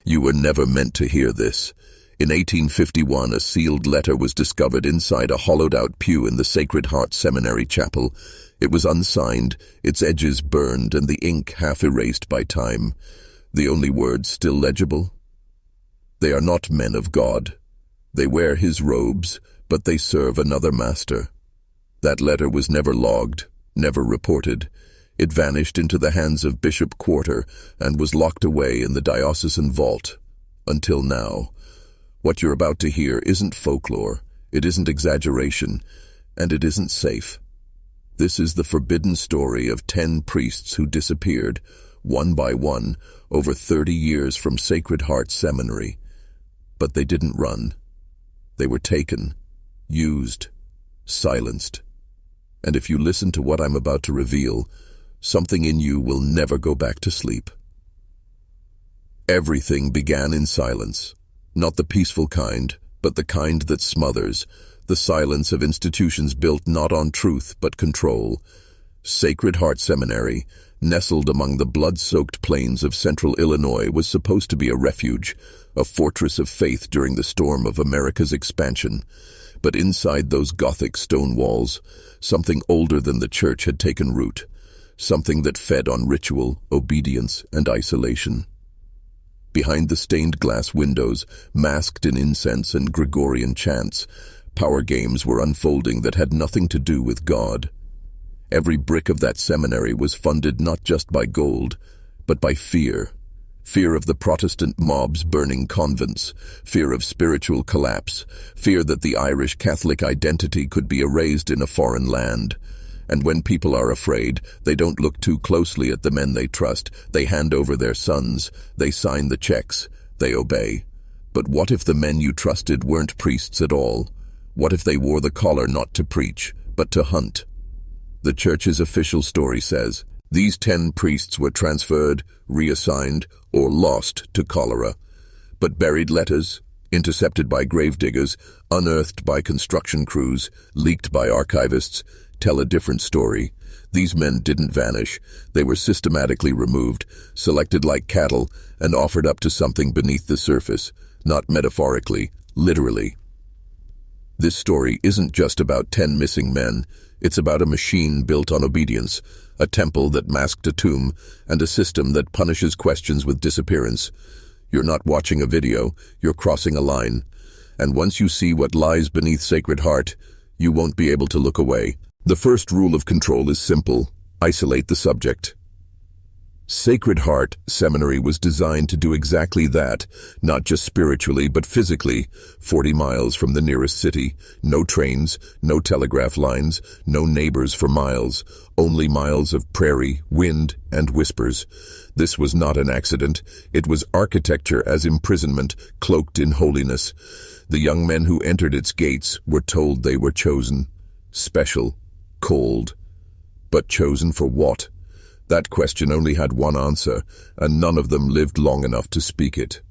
You were never meant to hear this. In 1851, a sealed letter was discovered inside a hollowed-out pew in the Sacred Heart Seminary chapel. It was unsigned, its edges burned, and the ink half erased by time. The only words still legible? They are not men of God. They wear his robes, but they serve another master. That letter was never logged, never reported. It vanished into the hands of Bishop Quarter and was locked away in the diocesan vault. Until now. What you're about to hear isn't folklore, it isn't exaggeration, and it isn't safe. This is the forbidden story of 10 priests who disappeared, one by one, over 30 years from Sacred Heart Seminary. But they didn't run. They were taken, used, silenced. And if you listen to what I'm about to reveal, something in you will never go back to sleep. Everything began in silence. Not the peaceful kind, but the kind that smothers, the silence of institutions built not on truth but control. Sacred Heart Seminary, nestled among the blood-soaked plains of central Illinois, was supposed to be a refuge, a fortress of faith during the storm of America's expansion. But inside those Gothic stone walls, something older than the church had taken root, something that fed on ritual, obedience, and isolation. Behind the stained glass windows, masked in incense and Gregorian chants, power games were unfolding that had nothing to do with God. Every brick of that seminary was funded not just by gold, but by fear. Fear of the Protestant mobs burning convents, fear of spiritual collapse, fear that the Irish Catholic identity could be erased in a foreign land. And when people are afraid, they don't look too closely at the men they trust. They hand over their sons. They sign the checks. They obey. But what if the men you trusted weren't priests at all? What if they wore the collar not to preach, but to hunt? The church's official story says, these 10 priests were transferred, reassigned, or lost to cholera. But buried letters, intercepted by gravediggers, unearthed by construction crews, leaked by archivists, tell a different story. These men didn't vanish. They were systematically removed, selected like cattle, and offered up to something beneath the surface, not metaphorically, literally. This story isn't just about 10 missing men. It's about a machine built on obedience, a temple that masked a tomb, and a system that punishes questions with disappearance. You're not watching a video, you're crossing a line. And once you see what lies beneath Sacred Heart, you won't be able to look away. The first rule of control is simple: isolate the subject. Sacred Heart Seminary was designed to do exactly that, not just spiritually but physically. 40 miles from the nearest city, no trains, no telegraph lines, no neighbors for miles, only miles of prairie, wind, and whispers. This was not an accident. It was architecture as imprisonment, cloaked in holiness. The young men who entered its gates were told they were chosen, special, called. But chosen for what? That question only had one answer, and none of them lived long enough to speak it.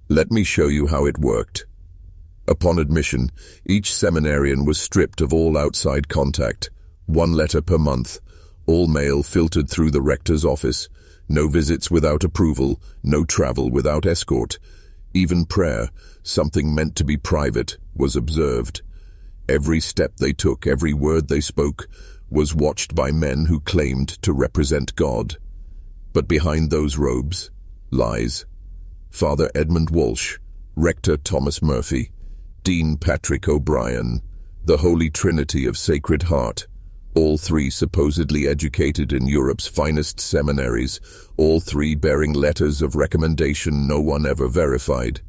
Let me show you how it worked. Upon admission, each seminarian was stripped of all outside contact. 1 letter per month, all mail filtered through the rector's office, no visits without approval, no travel without escort. Even prayer, something meant to be private, was observed. Every step they took, every word they spoke, was watched by men who claimed to represent God. But behind those robes, lies. Father Edmund Walsh, Rector Thomas Murphy, Dean Patrick O'Brien, the Holy Trinity of Sacred Heart, all 3 supposedly educated in Europe's finest seminaries, all 3 bearing letters of recommendation no one ever verified.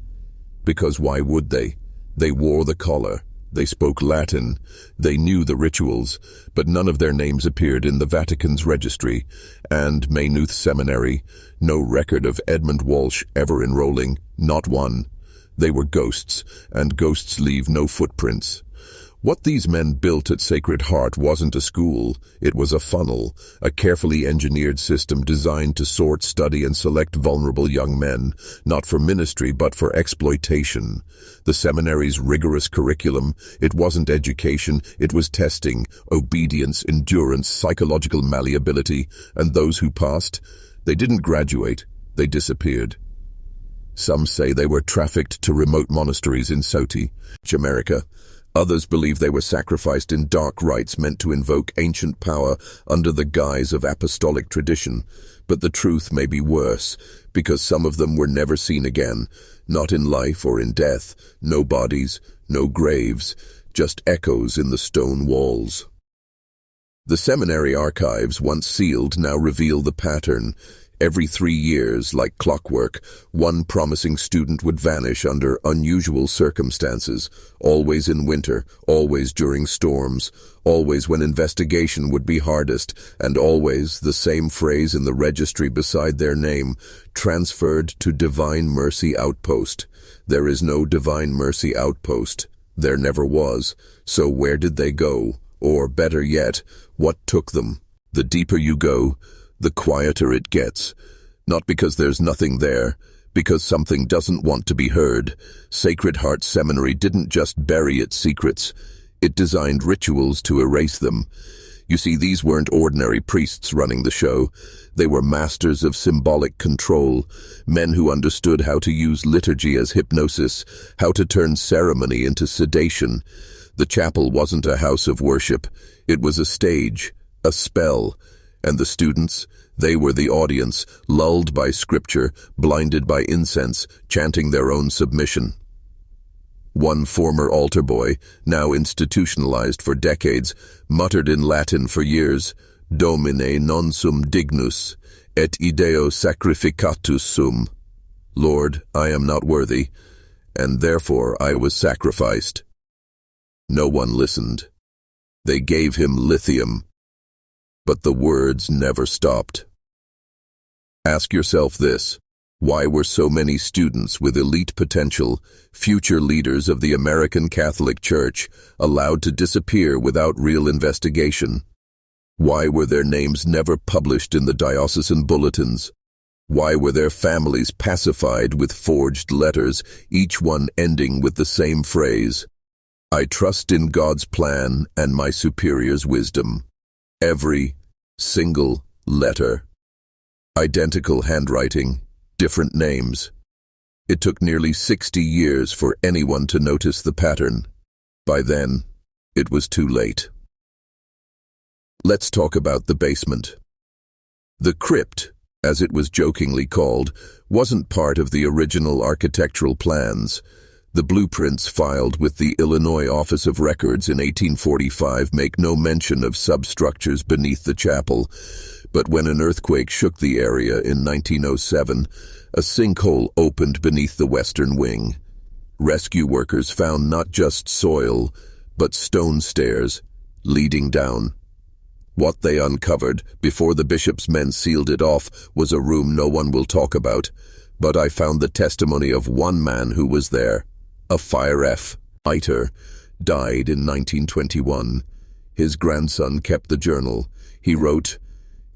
Because why would they? They wore the collar. They spoke Latin, they knew the rituals, but none of their names appeared in the Vatican's registry, and Maynooth Seminary, no record of Edmund Walsh ever enrolling, not one. They were ghosts, and ghosts leave no footprints. What these men built at Sacred Heart wasn't a school, it was a funnel, a carefully engineered system designed to sort, study, and select vulnerable young men, not for ministry but for exploitation. The seminary's rigorous curriculum, it wasn't education, it was testing, obedience, endurance, psychological malleability, and those who passed, they didn't graduate, they disappeared. Some say they were trafficked to remote monasteries in Soti, America. Others believe they were sacrificed in dark rites meant to invoke ancient power under the guise of apostolic tradition. But the truth may be worse, because some of them were never seen again, not in life or in death, no bodies, no graves, just echoes in the stone walls. The seminary archives, once sealed, now reveal the pattern. Every 3 years, like clockwork, one promising student would vanish under unusual circumstances, always in winter, always during storms, always when investigation would be hardest, and always the same phrase in the registry beside their name, transferred to Divine Mercy Outpost. There is no Divine Mercy Outpost. There never was. So where did they go? Or, better yet, what took them? The deeper you go, the quieter it gets. Not because there's nothing there, because something doesn't want to be heard. Sacred Heart Seminary didn't just bury its secrets. It designed rituals to erase them. You see, these weren't ordinary priests running the show. They were masters of symbolic control, men who understood how to use liturgy as hypnosis, how to turn ceremony into sedation. The chapel wasn't a house of worship. It was a stage, a spell. And the students, they were the audience, lulled by scripture, blinded by incense, chanting their own submission. One former altar boy, now institutionalized for decades, muttered in Latin for years, Domine non sum dignus, et ideo sacrificatus sum. Lord, I am not worthy, and therefore I was sacrificed. No one listened. They gave him lithium. But the words never stopped. Ask yourself this: why were so many students with elite potential, future leaders of the American Catholic Church, allowed to disappear without real investigation? Why were their names never published in the diocesan bulletins? Why were their families pacified with forged letters, each one ending with the same phrase, "I trust in God's plan and my superior's wisdom"? Every single letter. Identical handwriting, different names. It took nearly 60 years for anyone to notice the pattern. By then, it was too late. Let's talk about the basement. The crypt, as it was jokingly called, wasn't part of the original architectural plans. The blueprints filed with the Illinois Office of Records in 1845 make no mention of substructures beneath the chapel, but when an earthquake shook the area in 1907, a sinkhole opened beneath the western wing. Rescue workers found not just soil, but stone stairs leading down. What they uncovered before the bishop's men sealed it off was a room no one will talk about, but I found the testimony of one man who was there. A firefighter died in 1921. His grandson kept the journal. He wrote,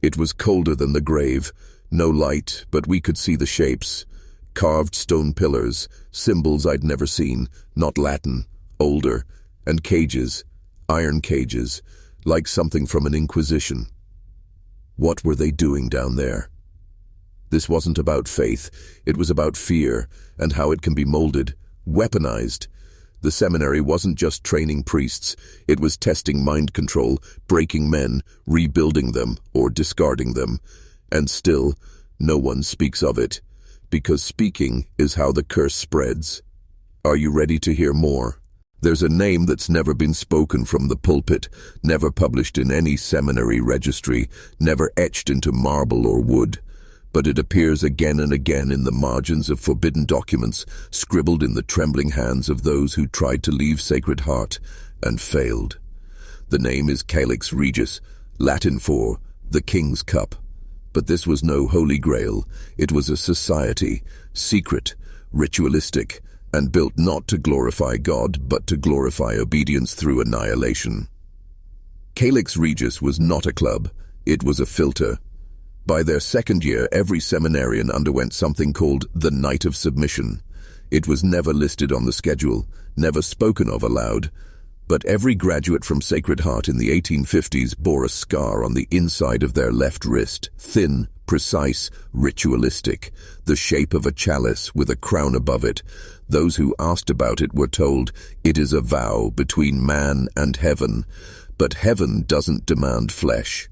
"It was colder than the grave. No light, but we could see the shapes. Carved stone pillars, symbols I'd never seen, not Latin, older, and cages, iron cages, like something from an inquisition." What were they doing down there? This wasn't about faith. It was about fear and how it can be molded, weaponized. The seminary wasn't just training priests. It was testing mind control, breaking men, rebuilding them, or discarding them. And still, no one speaks of it, because speaking is how the curse spreads. Are you ready to hear more? There's a name that's never been spoken from the pulpit, never published in any seminary registry, never etched into marble or wood. But it appears again and again in the margins of forbidden documents, scribbled in the trembling hands of those who tried to leave Sacred Heart and failed. The name is Calyx Regis, Latin for the King's Cup. But this was no holy grail. It was a society, secret, ritualistic, and built not to glorify God, but to glorify obedience through annihilation. Calyx Regis was not a club. It was a filter. By their second year, every seminarian underwent something called the Night of Submission. It was never listed on the schedule, never spoken of aloud, but every graduate from Sacred Heart in the 1850s bore a scar on the inside of their left wrist, thin Precise, ritualistic, the shape of a chalice with a crown above it. Those who asked about it were told, it is a vow between man and heaven. But heaven doesn't demand flesh.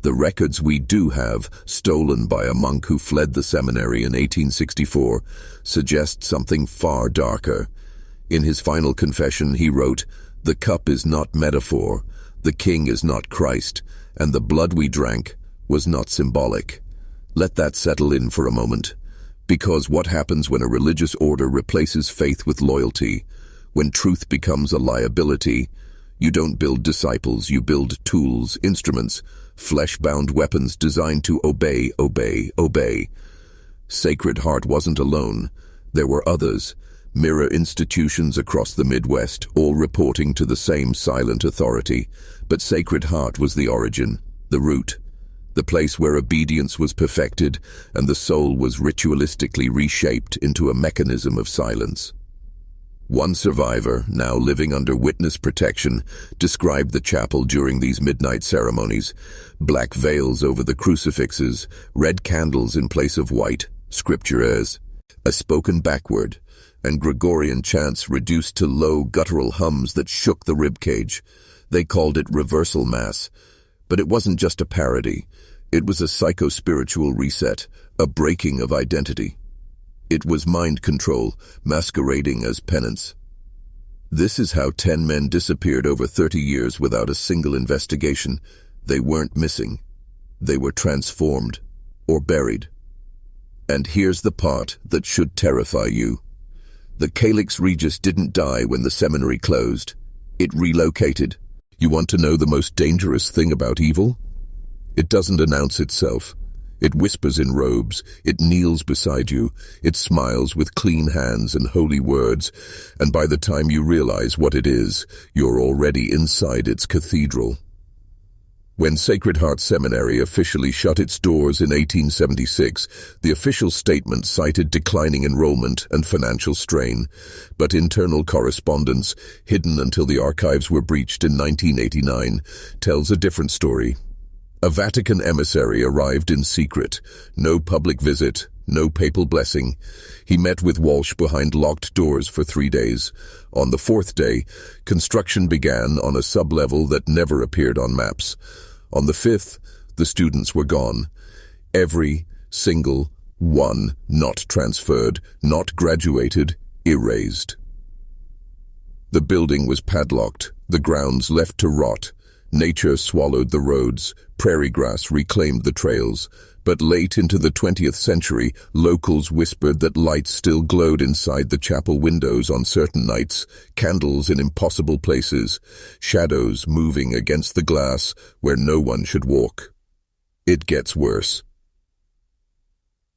The records we do have, stolen by a monk who fled the seminary in 1864, suggest something far darker. In his final confession he wrote, "The cup is not metaphor, the king is not Christ, and the blood we drank was not symbolic." Let that settle in for a moment. Because what happens when a religious order replaces faith with loyalty? When truth becomes a liability? You don't build disciples, you build tools, instruments, flesh-bound weapons designed to obey, obey, obey. Sacred Heart wasn't alone. There were others, mirror institutions across the Midwest, all reporting to the same silent authority. But Sacred Heart was the origin, the root, the place where obedience was perfected and the soul was ritualistically reshaped into a mechanism of silence. One survivor, now living under witness protection, described the chapel during these midnight ceremonies: black veils over the crucifixes, red candles in place of white, scriptures, a spoken backward, and Gregorian chants reduced to low guttural hums that shook the ribcage. They called it reversal mass, but it wasn't just a parody. It was a psycho-spiritual reset, a breaking of identity. It was mind control, masquerading as penance. This is how 10 men disappeared over 30 years without a single investigation. They weren't missing. They were transformed, or buried. And here's the part that should terrify you. The Calyx Regis didn't die when the seminary closed. It relocated. You want to know the most dangerous thing about evil? It doesn't announce itself. It whispers in robes, it kneels beside you, it smiles with clean hands and holy words, and by the time you realize what it is, you're already inside its cathedral. When Sacred Heart Seminary officially shut its doors in 1876, the official statement cited declining enrollment and financial strain, but internal correspondence, hidden until the archives were breached in 1989, tells a different story. A Vatican emissary arrived in secret. No public visit, no papal blessing. He met with Walsh behind locked doors for 3 days. On the 4th day, construction began on a sub-level that never appeared on maps. On the 5th, the students were gone. Every single one, not transferred, not graduated, erased. The building was padlocked, the grounds left to rot. Nature swallowed the roads, prairie grass reclaimed the trails, but late into the 20th century, locals whispered that lights still glowed inside the chapel windows on certain nights, candles in impossible places, shadows moving against the glass where no one should walk. It gets worse.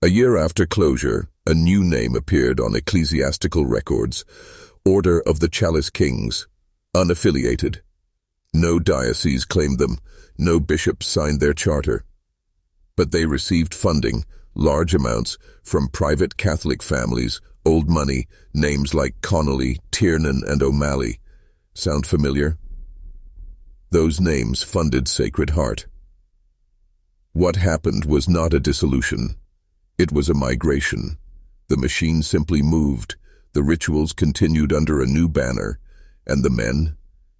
A year after closure, a new name appeared on ecclesiastical records: Order of the Chalice Kings, unaffiliated. No diocese claimed them, no bishops signed their charter. But they received funding, large amounts, from private Catholic families, old money, names like Connolly, Tiernan, and O'Malley. Sound familiar? Those names funded Sacred Heart. What happened was not a dissolution. It was a migration. The machine simply moved, the rituals continued under a new banner, and the men?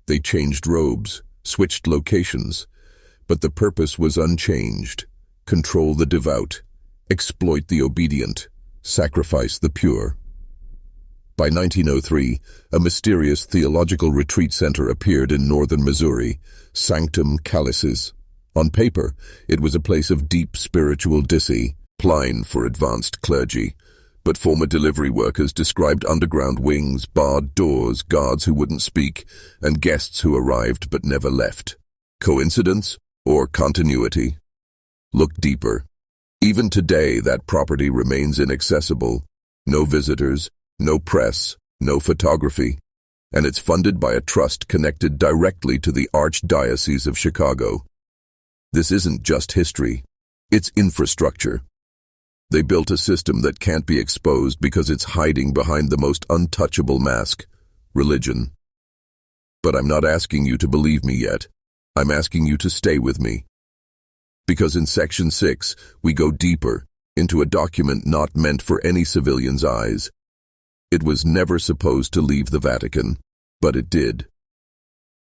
They changed robes, switched locations, but the purpose was unchanged: control the devout, exploit the obedient, sacrifice the pure. By 1903, a mysterious theological retreat center appeared in northern Missouri, Sanctum Calicis. On paper, it was a place of deep spiritual discipline for advanced clergy. But former delivery workers described underground wings, barred doors, guards who wouldn't speak, and guests who arrived but never left. Coincidence or continuity? Look deeper. Even today, that property remains inaccessible. No visitors, no press, no photography. And it's funded by a trust connected directly to the Archdiocese of Chicago. This isn't just history. It's infrastructure. They built a system that can't be exposed because it's hiding behind the most untouchable mask: religion. But I'm not asking you to believe me yet. I'm asking you to stay with me. Because in Section 6, we go deeper into a document not meant for any civilian's eyes. It was never supposed to leave the Vatican, but it did.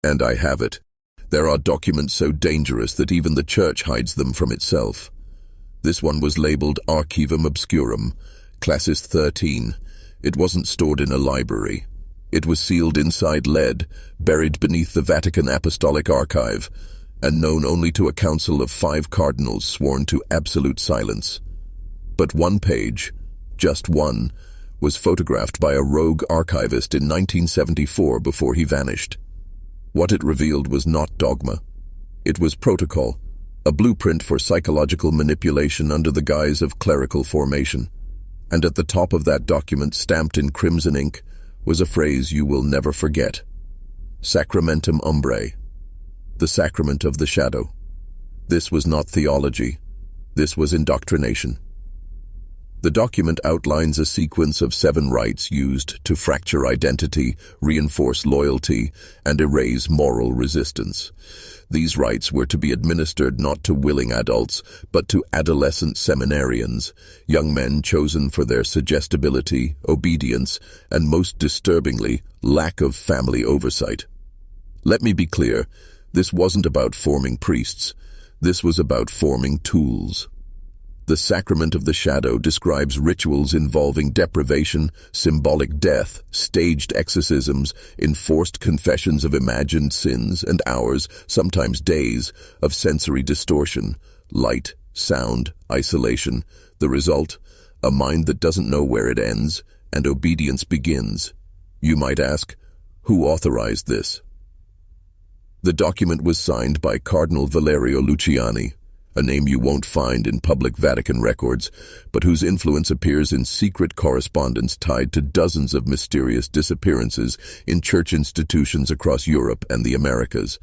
And I have it. There are documents so dangerous that even the Church hides them from itself. This one was labeled Archivum Obscurum, Classis 13. It wasn't stored in a library. It was sealed inside lead, buried beneath the Vatican Apostolic Archive, and known only to a council of 5 cardinals sworn to absolute silence. But one page, just one, was photographed by a rogue archivist in 1974 before he vanished. What it revealed was not dogma. It was protocol, a blueprint for psychological manipulation under the guise of clerical formation. And at the top of that document, stamped in crimson ink, was a phrase you will never forget. Sacramentum Umbrae, the sacrament of the shadow. This was not theology. This was indoctrination. The document outlines a sequence of 7 rites used to fracture identity, reinforce loyalty, and erase moral resistance. These rites were to be administered not to willing adults, but to adolescent seminarians, young men chosen for their suggestibility, obedience, and most disturbingly, lack of family oversight. Let me be clear, this wasn't about forming priests. This was about forming tools. The Sacrament of the Shadow describes rituals involving deprivation, symbolic death, staged exorcisms, enforced confessions of imagined sins, and hours, sometimes days, of sensory distortion, light, sound, isolation. The result? A mind that doesn't know where it ends, and obedience begins. You might ask, who authorized this? The document was signed by Cardinal Valerio Luciani, a name you won't find in public Vatican records, but whose influence appears in secret correspondence tied to dozens of mysterious disappearances in church institutions across Europe and the Americas.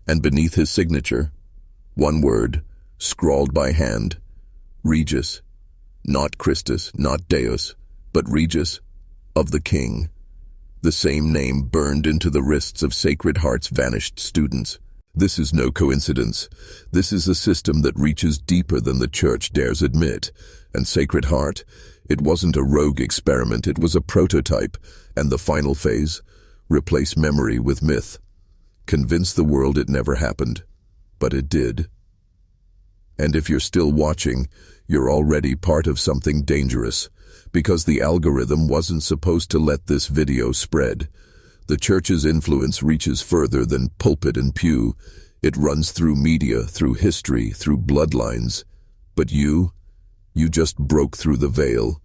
And beneath his signature, one word, scrawled by hand, Regis, not Christus, not Deus, but Regis, of the King. The same name burned into the wrists of Sacred Heart's vanished students. This is no coincidence. This is a system that reaches deeper than the Church dares admit. And Sacred Heart, it wasn't a rogue experiment, it was a prototype. And the final phase? Replace memory with myth. Convince the world it never happened. But it did. And if you're still watching, you're already part of something dangerous. Because the algorithm wasn't supposed to let this video spread. The Church's influence reaches further than pulpit and pew. It runs through media, through history, through bloodlines. But you just broke through the veil.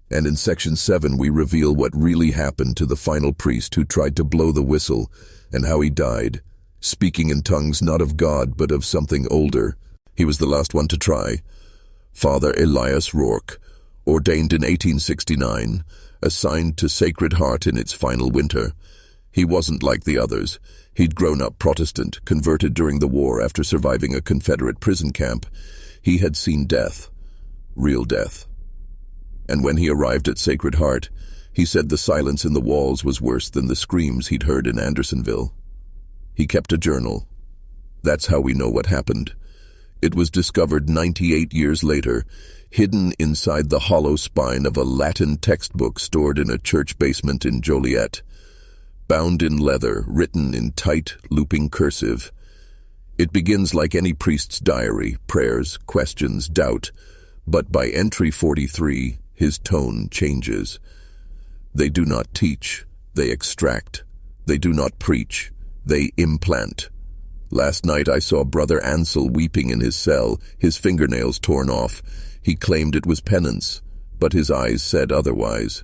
And in Section 7 we reveal what really happened to the final priest who tried to blow the whistle, and how he died, speaking in tongues not of God but of something older. He was the last one to try. Father Elias Rourke, ordained in 1869, assigned to Sacred Heart in its final winter. He wasn't like the others. He'd grown up Protestant, converted during the war after surviving a Confederate prison camp. He had seen death, real death. And when he arrived at Sacred Heart, he said the silence in the walls was worse than the screams he'd heard in Andersonville. He kept a journal. That's how we know what happened. It was discovered 98 years later, hidden inside the hollow spine of a Latin textbook stored in a church basement in Joliet. Bound in leather, written in tight, looping cursive. It begins like any priest's diary, prayers, questions, doubt. But by entry 43, his tone changes. They do not teach, they extract. They do not preach, they implant. Last night I saw Brother Ansel weeping in his cell, his fingernails torn off. He claimed it was penance, but his eyes said otherwise.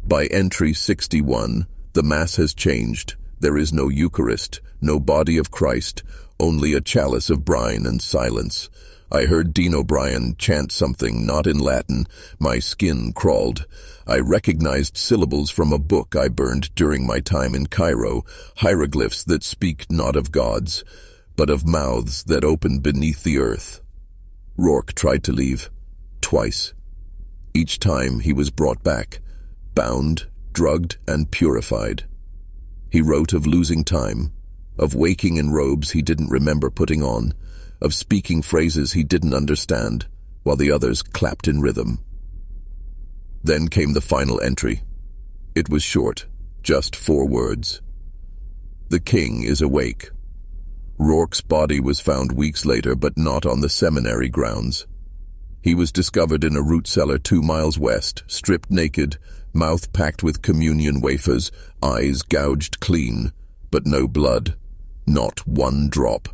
By entry 61, the Mass has changed. There is no Eucharist, no body of Christ, only a chalice of brine and silence. I heard Dean O'Brien chant something not in Latin. My skin crawled. I recognized syllables from a book I burned during my time in Cairo, hieroglyphs that speak not of gods, but of mouths that open beneath the earth. Rourke tried to leave, twice. Each time he was brought back, bound, drugged, and purified. He wrote of losing time, of waking in robes he didn't remember putting on, of speaking phrases he didn't understand, while the others clapped in rhythm. Then came the final entry. It was short, just 4 words. The king is awake. Rourke's body was found weeks later, but not on the seminary grounds. He was discovered in a root cellar 2 miles west, stripped naked, mouth packed with communion wafers, eyes gouged clean, but no blood, not 1 drop.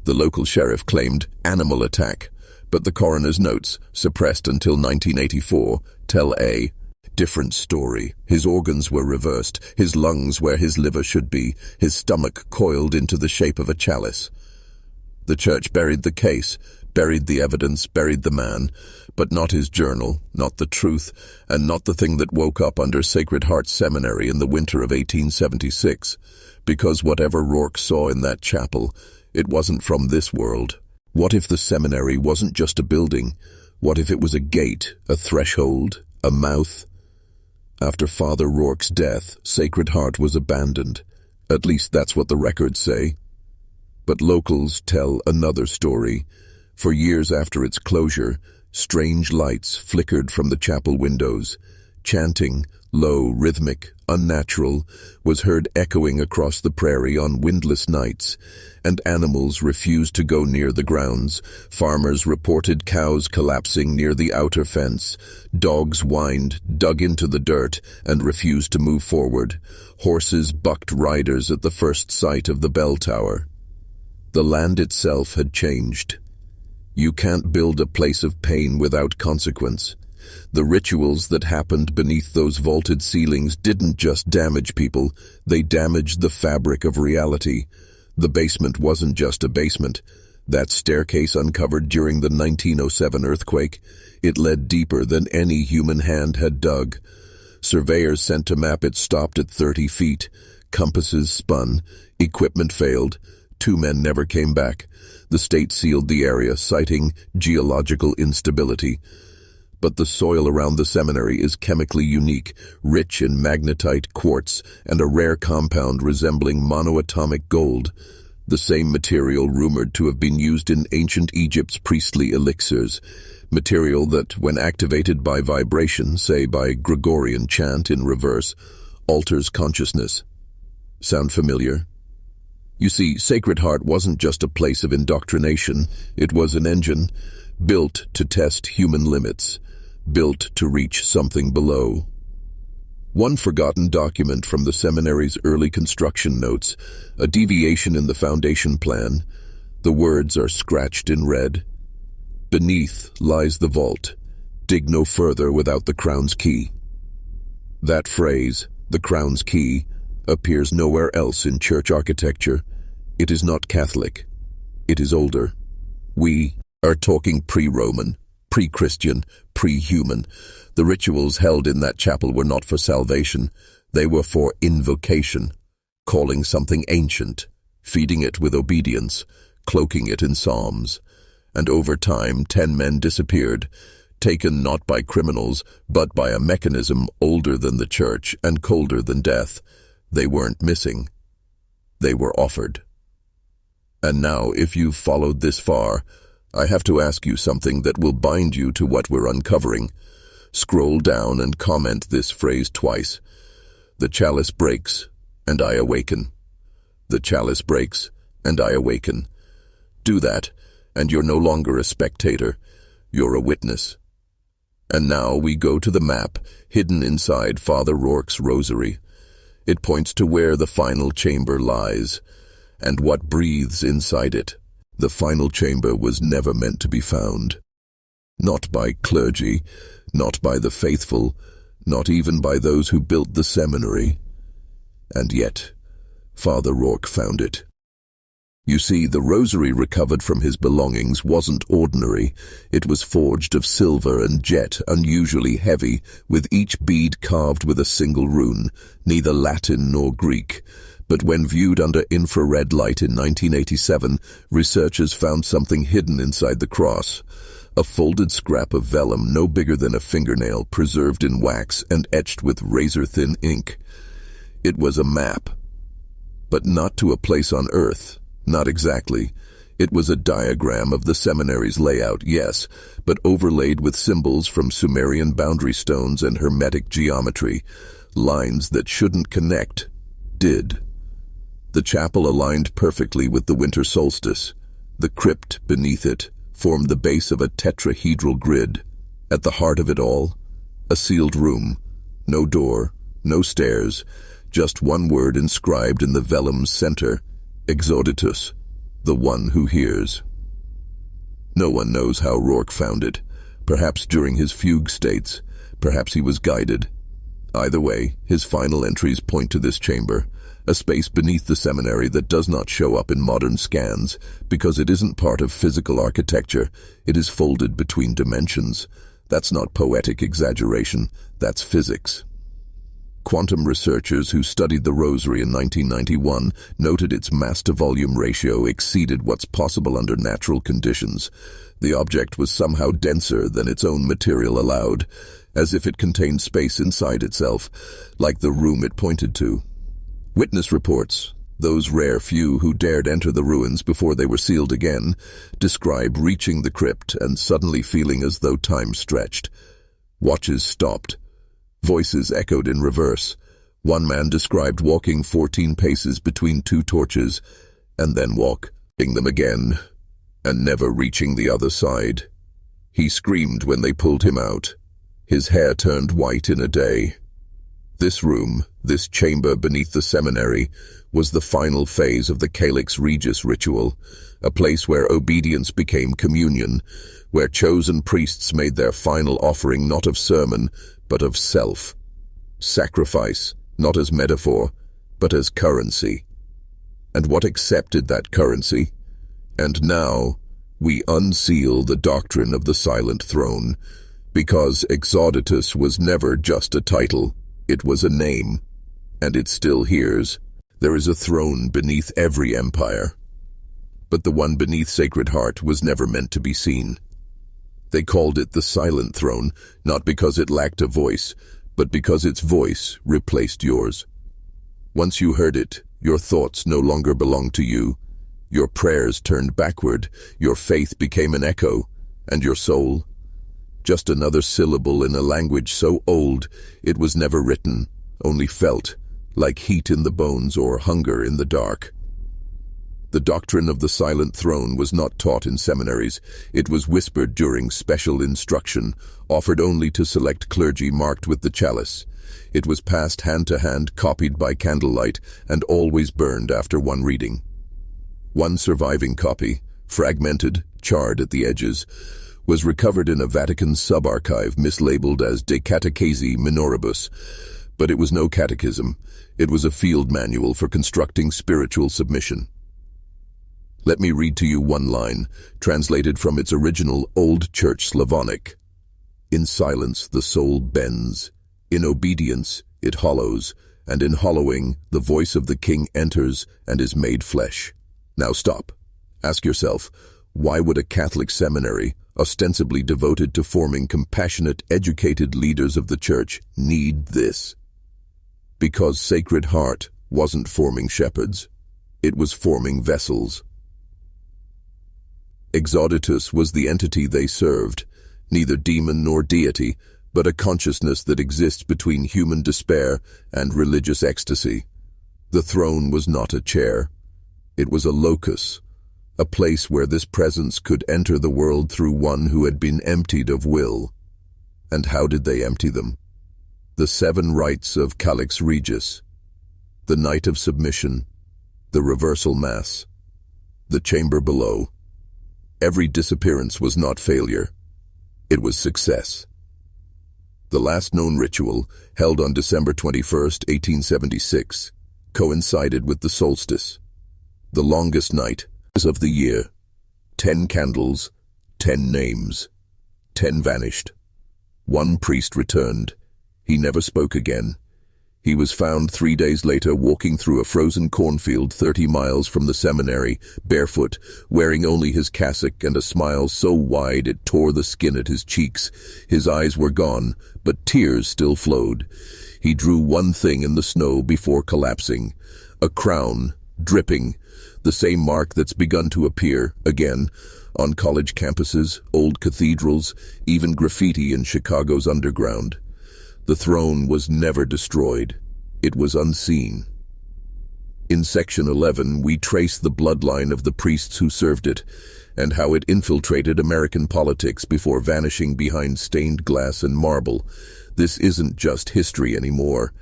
The local sheriff claimed animal attack, but the coroner's notes, suppressed until 1984, tell a different story. His organs were reversed, his lungs where his liver should be, his stomach coiled into the shape of a chalice. The church buried the case, buried the evidence, buried the man, but not his journal, not the truth, and not the thing that woke up under Sacred Heart Seminary in the winter of 1876, because whatever Rourke saw in that chapel, it wasn't from this world. What if the seminary wasn't just a building? What if it was a gate, a threshold, a mouth? After Father Rourke's death, Sacred Heart was abandoned. At least that's what the records say. But locals tell another story. For years after its closure, strange lights flickered from the chapel windows. Chanting, low, rhythmic, unnatural, was heard echoing across the prairie on windless nights, and animals refused to go near the grounds. Farmers reported cows collapsing near the outer fence. Dogs whined, dug into the dirt, and refused to move forward. Horses bucked riders at the first sight of the bell tower. The land itself had changed. You can't build a place of pain without consequence. The rituals that happened beneath those vaulted ceilings didn't just damage people, they damaged the fabric of reality. The basement wasn't just a basement. That staircase uncovered during the 1907 earthquake, it led deeper than any human hand had dug. Surveyors sent to map it stopped at 30 feet. Compasses spun. Equipment failed. 2 men never came back. The state sealed the area, citing geological instability. But the soil around the seminary is chemically unique, rich in magnetite, quartz, and a rare compound resembling monoatomic gold, the same material rumored to have been used in ancient Egypt's priestly elixirs, material that, when activated by vibration, say by Gregorian chant in reverse, alters consciousness. Sound familiar? You see, Sacred Heart wasn't just a place of indoctrination, it was an engine, built to test human limits, built to reach something below. One forgotten document from the seminary's early construction notes, a deviation in the foundation plan. The words are scratched in red. Beneath lies the vault. Dig no further without the crown's key. That phrase, the crown's key, appears nowhere else in church architecture. It is not Catholic. It is older. We are talking pre-Roman, pre-Christian, pre-human. The rituals held in that chapel were not for salvation. They were for invocation, calling something ancient, feeding it with obedience, cloaking it in psalms. And over time, 10 men disappeared, taken not by criminals, but by a mechanism older than the church and colder than death. They weren't missing. They were offered. And now, if you've followed this far, I have to ask you something that will bind you to what we're uncovering. Scroll down and comment this phrase twice. The chalice breaks, and I awaken. The chalice breaks, and I awaken. Do that, and you're no longer a spectator. You're a witness. And now we go to the map, hidden inside Father Rourke's rosary. It points to where the final chamber lies, and what breathes inside it. The final chamber was never meant to be found. Not by clergy, not by the faithful, not even by those who built the seminary. And yet, Father Rourke found it. You see, the rosary recovered from his belongings wasn't ordinary. It was forged of silver and jet, unusually heavy, with each bead carved with a single rune, neither Latin nor Greek. But when viewed under infrared light in 1987, researchers found something hidden inside the cross. A folded scrap of vellum no bigger than a fingernail, preserved in wax and etched with razor-thin ink. It was a map. But not to a place on Earth. Not exactly. It was a diagram of the seminary's layout, yes, but overlaid with symbols from Sumerian boundary stones and hermetic geometry. Lines that shouldn't connect, did. The chapel aligned perfectly with the winter solstice. The crypt beneath it formed the base of a tetrahedral grid. At the heart of it all, a sealed room. No door, no stairs, just one word inscribed in the vellum's center: Exauditus, the one who hears. No one knows how Rourke found it. Perhaps during his fugue states, perhaps he was guided. Either way, his final entries point to this chamber, a space beneath the seminary that does not show up in modern scans because it isn't part of physical architecture. It is folded between dimensions. That's not poetic exaggeration, that's physics. Quantum researchers who studied the rosary in 1991 noted its mass-to-volume ratio exceeded what's possible under natural conditions. The object was somehow denser than its own material allowed, as if it contained space inside itself, like the room it pointed to. Witness reports, those rare few who dared enter the ruins before they were sealed again, describe reaching the crypt and suddenly feeling as though time stretched. Watches stopped. Voices echoed in reverse. One man described walking 14 paces between two torches, and then walking them again, and never reaching the other side. He screamed when they pulled him out. His hair turned white in a day. This room, this chamber beneath the seminary, was the final phase of the Calyx Regis ritual, a place where obedience became communion, where chosen priests made their final offering not of sermon, but of self. Sacrifice, not as metaphor, but as currency. And what accepted that currency? And now, we unseal the doctrine of the silent throne, because Exauditus was never just a title, it was a name, and it still hears. There is a throne beneath every empire, but the one beneath Sacred Heart was never meant to be seen. They called it the Silent Throne, not because it lacked a voice, but because its voice replaced yours. Once you heard it, your thoughts no longer belonged to you. Your prayers turned backward, your faith became an echo, and your soul, just another syllable in a language so old it was never written, only felt, like heat in the bones or hunger in the dark. The doctrine of the silent throne was not taught in seminaries. It was whispered during special instruction, offered only to select clergy marked with the chalice. It was passed hand to hand, copied by candlelight, and always burned after one reading. One surviving copy, fragmented, charred at the edges, was recovered in a Vatican sub-archive mislabeled as De Catechesi Minoribus, but it was no catechism. It was a field manual for constructing spiritual submission. Let me read to you one line, translated from its original Old Church Slavonic. In silence the soul bends, in obedience it hollows, and in hollowing the voice of the King enters and is made flesh. Now stop. Ask yourself, why would a Catholic seminary, ostensibly devoted to forming compassionate, educated leaders of the Church, need this? Because Sacred Heart wasn't forming shepherds. It was forming vessels. Exauditus was the entity they served, neither demon nor deity, but a consciousness that exists between human despair and religious ecstasy. The throne was not a chair. It was a locus, a place where this presence could enter the world through one who had been emptied of will. And how did they empty them? The 7 rites of Calyx Regis, the night of submission, the reversal mass, the chamber below. Every disappearance was not failure. It was success. The last known ritual, held on December 21st, 1876, coincided with the solstice, the longest night of the year. 10 candles, 10 names. 10 vanished. 1 priest returned. He never spoke again. He was found 3 days later walking through a frozen cornfield 30 miles from the seminary, barefoot, wearing only his cassock and a smile so wide it tore the skin at his cheeks. His eyes were gone, but tears still flowed. He drew one thing in the snow before collapsing, a crown dripping, the same mark that's begun to appear, again, on college campuses, old cathedrals, even graffiti in Chicago's underground. The throne was never destroyed. It was unseen. In Section 11, we trace the bloodline of the priests who served it, and how it infiltrated American politics before vanishing behind stained glass and marble. This isn't just history anymore.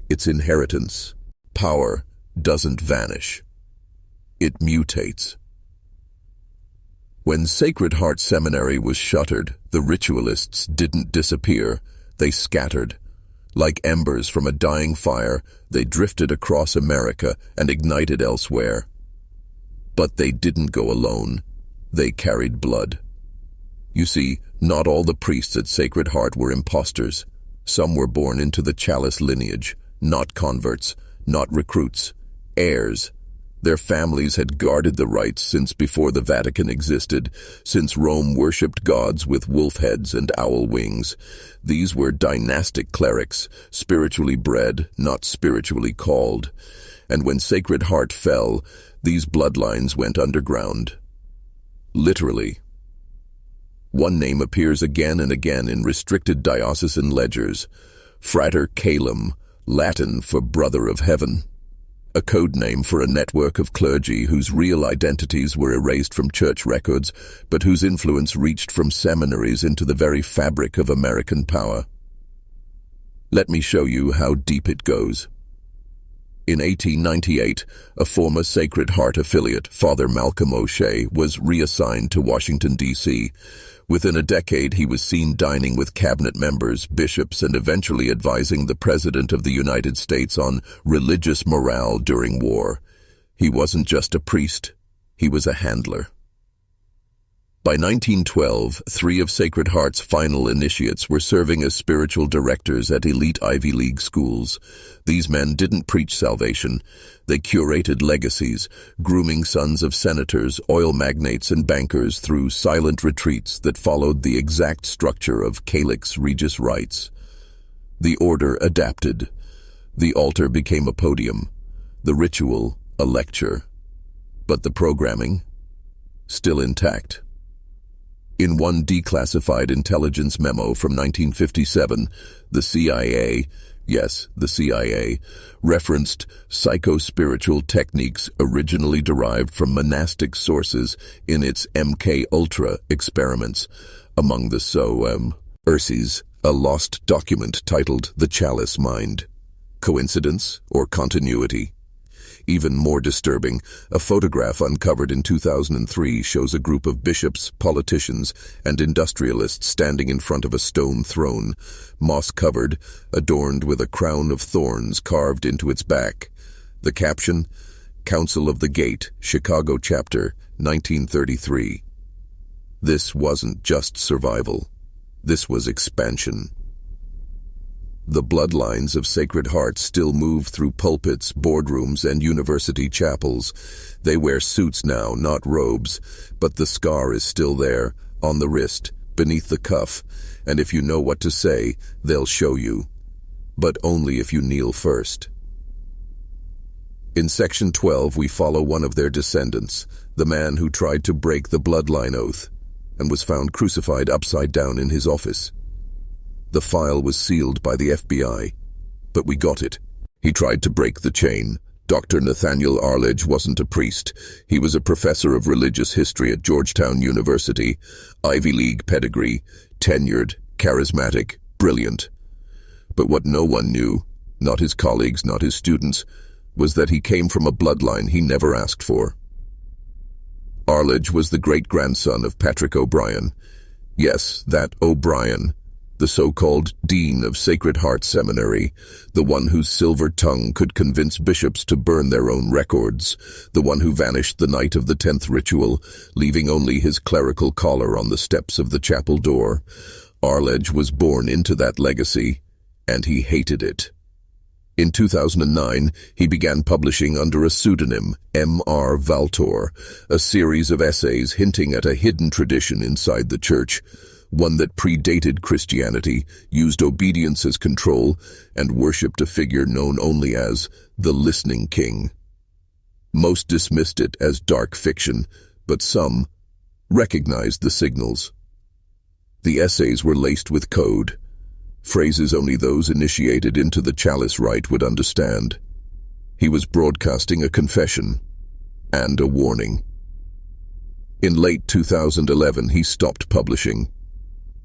It's inheritance. Power doesn't vanish. It mutates. When Sacred Heart Seminary was shuttered, the ritualists didn't disappear. They scattered. Like embers from a dying fire, they drifted across America and ignited elsewhere. But they didn't go alone. They carried blood. You see, not all the priests at Sacred Heart were imposters. Some were born into the chalice lineage, not converts, not recruits, heirs. Their families had guarded the rites since before the Vatican existed, since Rome worshipped gods with wolf heads and owl wings. These were dynastic clerics, spiritually bred, not spiritually called. And when Sacred Heart fell, these bloodlines went underground. Literally. One name appears again and again in restricted diocesan ledgers: Frater Calum, Latin for Brother of Heaven. A code name for a network of clergy whose real identities were erased from church records, but whose influence reached from seminaries into the very fabric of American power. Let me show you how deep it goes. In 1898, a former Sacred Heart affiliate, Father Malcolm O'Shea, was reassigned to Washington, D.C. Within a decade, he was seen dining with cabinet members, bishops, and eventually advising the President of the United States on religious morale during war. He wasn't just a priest, he was a handler. By 1912, 3 of Sacred Heart's final initiates were serving as spiritual directors at elite Ivy League schools. These men didn't preach salvation. They curated legacies, grooming sons of senators, oil magnates, and bankers through silent retreats that followed the exact structure of Calyx Regis rites. The order adapted. The altar became a podium, the ritual a lecture. But the programming? Still intact. In one declassified intelligence memo from 1957, the CIA, yes, the CIA, referenced psycho-spiritual techniques originally derived from monastic sources in its MK-Ultra experiments. Among the Urses, a lost document titled The Chalice Mind. Coincidence or continuity? Even more disturbing, a photograph uncovered in 2003 shows a group of bishops, politicians, and industrialists standing in front of a stone throne, moss-covered, adorned with a crown of thorns carved into its back. The caption, Council of the Gate, Chicago Chapter, 1933. This wasn't just survival. This was expansion. The bloodlines of Sacred Heart still move through pulpits, boardrooms, and university chapels. They wear suits now, not robes, but the scar is still there, on the wrist, beneath the cuff, and if you know what to say, they'll show you. But only if you kneel first. In Section 12, we follow one of their descendants, the man who tried to break the bloodline oath, and was found crucified upside down in his office. The file was sealed by the FBI, but we got it. He tried to break the chain. Dr. Nathaniel Arledge wasn't a priest. He was a professor of religious history at Georgetown University, Ivy League pedigree, tenured, charismatic, brilliant. But what no one knew, not his colleagues, not his students, was that he came from a bloodline he never asked for. Arledge was the great-grandson of Patrick O'Brien. Yes, that O'Brien, the so-called Dean of Sacred Heart Seminary, the one whose silver tongue could convince bishops to burn their own records, the one who vanished the night of the 10th ritual, leaving only his clerical collar on the steps of the chapel door. Arledge was born into that legacy, and he hated it. In 2009, he began publishing under a pseudonym, M.R. Valtor, a series of essays hinting at a hidden tradition inside the church, one that predated Christianity, used obedience as control, and worshipped a figure known only as the Listening King. Most dismissed it as dark fiction, but some recognized the signals. The essays were laced with code, phrases only those initiated into the chalice rite would understand. He was broadcasting a confession and a warning. In late 2011, he stopped publishing.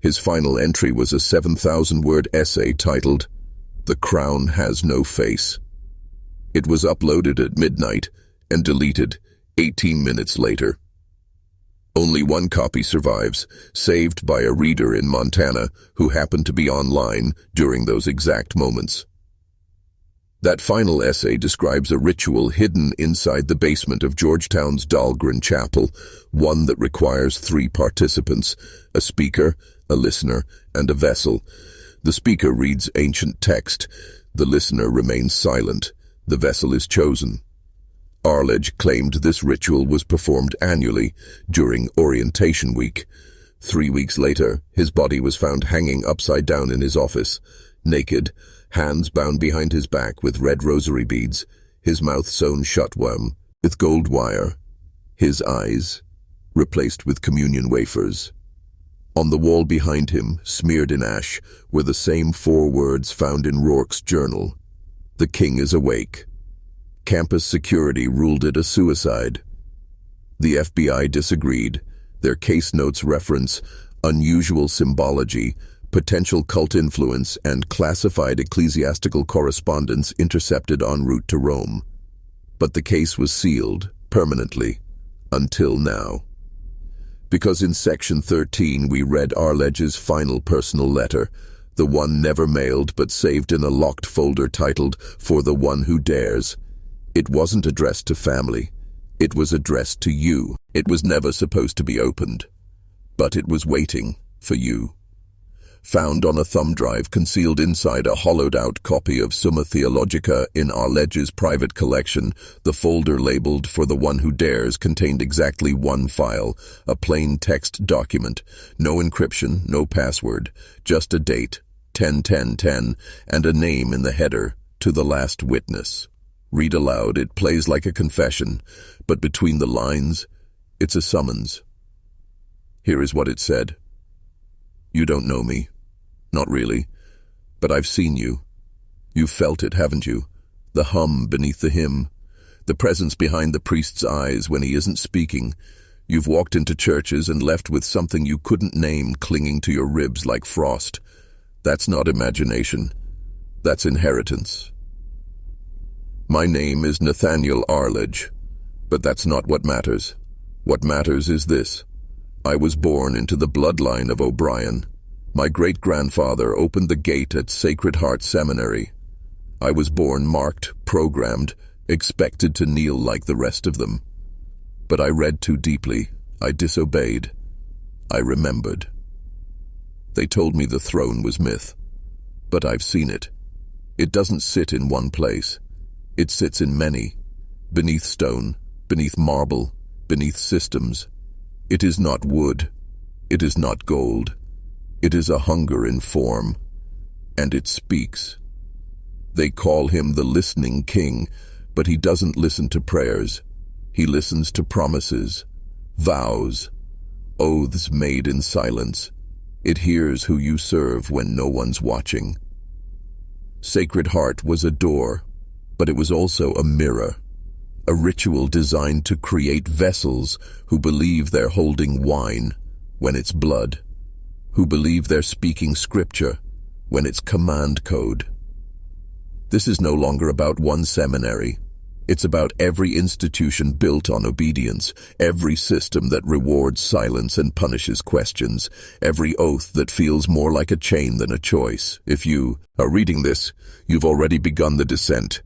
His final entry was a 7,000-word essay titled, "The Crown Has No Face." It was uploaded at midnight and deleted 18 minutes later. Only one copy survives, saved by a reader in Montana who happened to be online during those exact moments. That final essay describes a ritual hidden inside the basement of Georgetown's Dahlgren Chapel, one that requires 3 participants, a speaker, a listener, and a vessel. The speaker reads ancient text. The listener remains silent. The vessel is chosen. Arledge claimed this ritual was performed annually during orientation week. 3 weeks later, his body was found hanging upside down in his office, naked, hands bound behind his back with red rosary beads, his mouth sewn shut with gold wire, his eyes replaced with communion wafers. On the wall behind him, smeared in ash, were the same 4 words found in Rourke's journal. "The king is awake." Campus security ruled it a suicide. The FBI disagreed. Their case notes reference unusual symbology, potential cult influence, and classified ecclesiastical correspondence intercepted en route to Rome. But the case was sealed permanently, until now. Because in Section 13 we read Arledge's final personal letter, the one never mailed but saved in a locked folder titled, "For the One Who Dares." It wasn't addressed to family. It was addressed to you. It was never supposed to be opened. But it was waiting for you. Found on a thumb drive concealed inside a hollowed-out copy of Summa Theologica in Arledge's private collection, the folder labeled "For the One Who Dares" contained exactly one file, a plain text document, no encryption, no password, just a date, 10/10/10, and a name in the header, "To the Last Witness." Read aloud, it plays like a confession, but between the lines, it's a summons. Here is what it said. "You don't know me. Not really. But I've seen you. You've felt it, haven't you? The hum beneath the hymn. The presence behind the priest's eyes when he isn't speaking. You've walked into churches and left with something you couldn't name clinging to your ribs like frost. That's not imagination. That's inheritance. My name is Nathaniel Arledge, but that's not what matters. What matters is this. I was born into the bloodline of O'Brien. My great-grandfather opened the gate at Sacred Heart Seminary. I was born marked, programmed, expected to kneel like the rest of them. But I read too deeply. I disobeyed. I remembered. They told me the throne was myth. But I've seen it. It doesn't sit in one place. It sits in many. Beneath stone, beneath marble, beneath systems. It is not wood. It is not gold. It is a hunger in form. And it speaks. They call him the listening king, but he doesn't listen to prayers. He listens to promises, vows, oaths made in silence. It hears who you serve when no one's watching. Sacred Heart was a door, but it was also a mirror. A ritual designed to create vessels who believe they're holding wine when it's blood, who believe they're speaking scripture when it's command code. This is no longer about one seminary. It's about every institution built on obedience, every system that rewards silence and punishes questions, every oath that feels more like a chain than a choice. If you are reading this, you've already begun the descent.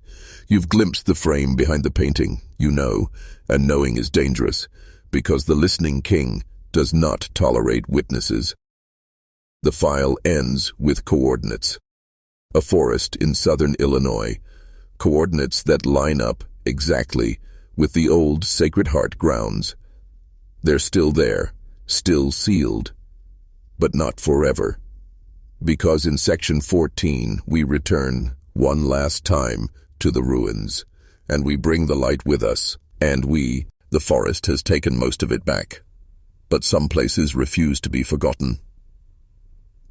You've glimpsed the frame behind the painting, you know, and knowing is dangerous, because the listening king does not tolerate witnesses. The file ends with coordinates. A forest in southern Illinois, coordinates that line up exactly with the old Sacred Heart grounds. They're still there, still sealed, but not forever. Because in Section 14 we return one last time to the ruins, and we bring the light with us. And the forest, has taken most of it back. But some places refuse to be forgotten.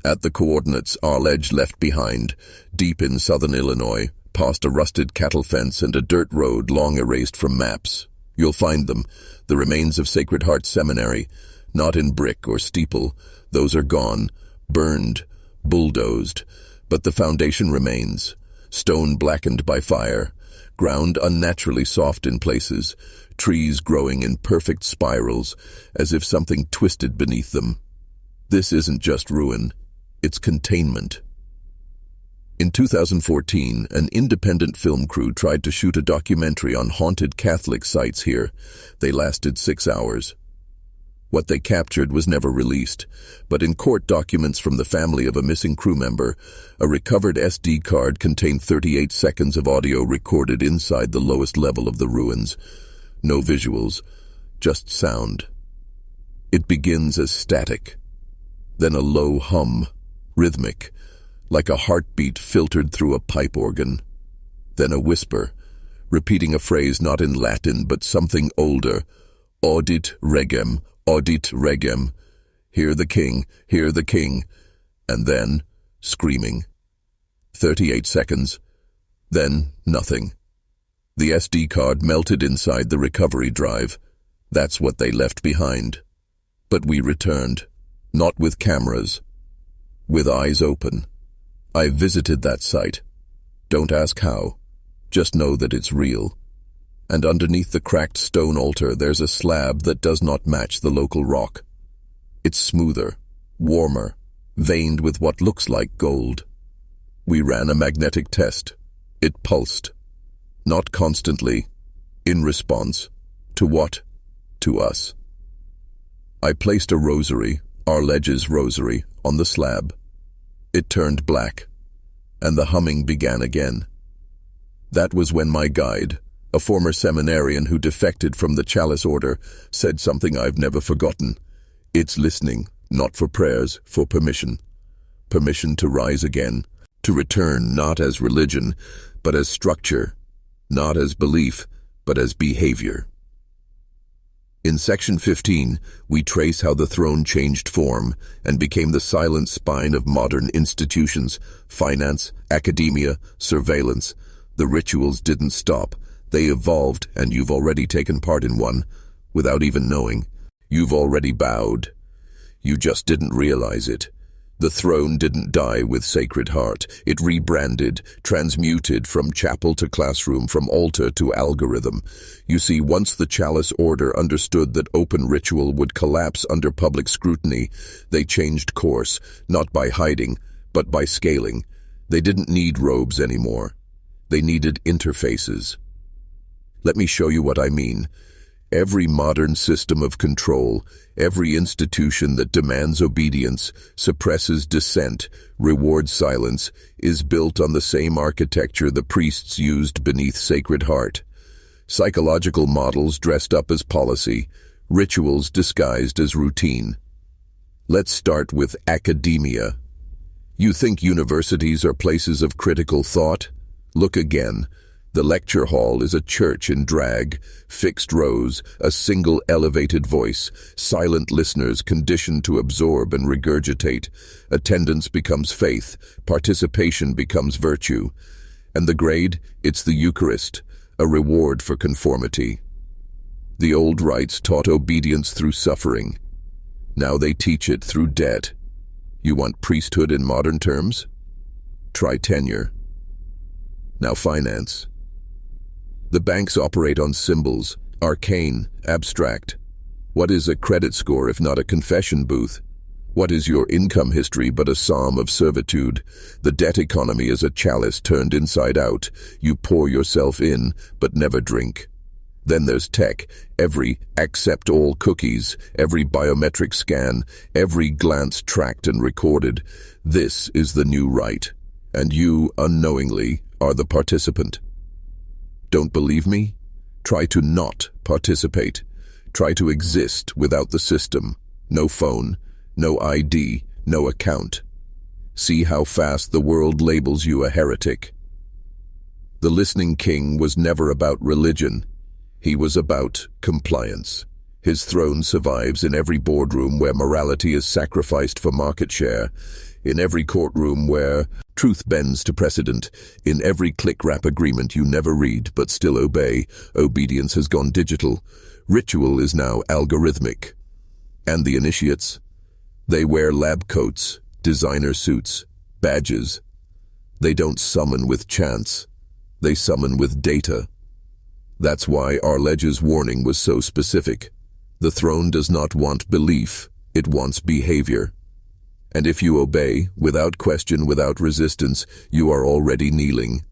At the coordinates Arledge left behind, deep in southern Illinois, past a rusted cattle fence and a dirt road long erased from maps, you'll find them, the remains of Sacred Heart Seminary, not in brick or steeple. Those are gone, burned, bulldozed, but the foundation remains, stone blackened by fire, ground unnaturally soft in places, trees growing in perfect spirals, as if something twisted beneath them. This isn't just ruin, it's containment. In 2014, an independent film crew tried to shoot a documentary on haunted Catholic sites here. They lasted 6 hours. What they captured was never released, but in court documents from the family of a missing crew member, a recovered SD card contained 38 seconds of audio recorded inside the lowest level of the ruins. No visuals, just sound. It begins as static, then a low hum, rhythmic, like a heartbeat filtered through a pipe organ. Then a whisper, repeating a phrase not in Latin but something older, audit regem, hear the king, and then screaming. 38 seconds, then nothing. The SD card melted inside the recovery drive. That's what they left behind. But we returned, not with cameras, with eyes open. I visited that site. Don't ask how, just know that it's real. And underneath the cracked stone altar there's a slab that does not match the local rock. It's smoother, warmer, veined with what looks like gold. We ran a magnetic test. It pulsed. Not constantly. In response. To what? To us. I placed a rosary, Arledge's rosary, on the slab. It turned black, and the humming began again. That was when my guide, a former seminarian who defected from the Chalice Order, said something I've never forgotten. It's listening, not for prayers, for permission. Permission to rise again, to return not as religion, but as structure, not as belief, but as behavior. In Section 15, we trace how the throne changed form and became the silent spine of modern institutions, finance, academia, surveillance. The rituals didn't stop. They evolved, and you've already taken part in one, without even knowing. You've already bowed. You just didn't realize it. The throne didn't die with Sacred Heart. It rebranded, transmuted from chapel to classroom, from altar to algorithm. You see, once the Chalice Order understood that open ritual would collapse under public scrutiny, they changed course, not by hiding, but by scaling. They didn't need robes anymore. They needed interfaces. Let me show you what I mean. Every modern system of control, every institution that demands obedience, suppresses dissent, rewards silence, is built on the same architecture the priests used beneath Sacred Heart. Psychological models dressed up as policy, rituals disguised as routine. Let's start with academia. You think universities are places of critical thought? Look again. The lecture hall is a church in drag, fixed rows, a single elevated voice, silent listeners conditioned to absorb and regurgitate. Attendance becomes faith, participation becomes virtue. And the grade? It's the Eucharist, a reward for conformity. The old rites taught obedience through suffering. Now they teach it through debt. You want priesthood in modern terms? Try tenure. Now finance. The banks operate on symbols, arcane, abstract. What is a credit score if not a confession booth? What is your income history but a psalm of servitude? The debt economy is a chalice turned inside out. You pour yourself in, but never drink. Then there's tech. Every accept all cookies, every biometric scan, every glance tracked and recorded. This is the new right, and you, unknowingly, are the participant. Don't believe me? Try to not participate. Try to exist without the system. No phone, no ID, no account. See how fast the world labels you a heretic. The listening king was never about religion. He was about compliance. His throne survives in every boardroom where morality is sacrificed for market share, in every courtroom where truth bends to precedent, in every click-wrap agreement you never read but still obey. Obedience has gone digital. Ritual is now algorithmic. And the initiates? They wear lab coats, designer suits, badges. They don't summon with chance. They summon with data. That's why Arledge's warning was so specific. The throne does not want belief, it wants behavior. And if you obey, without question, without resistance, you are already kneeling.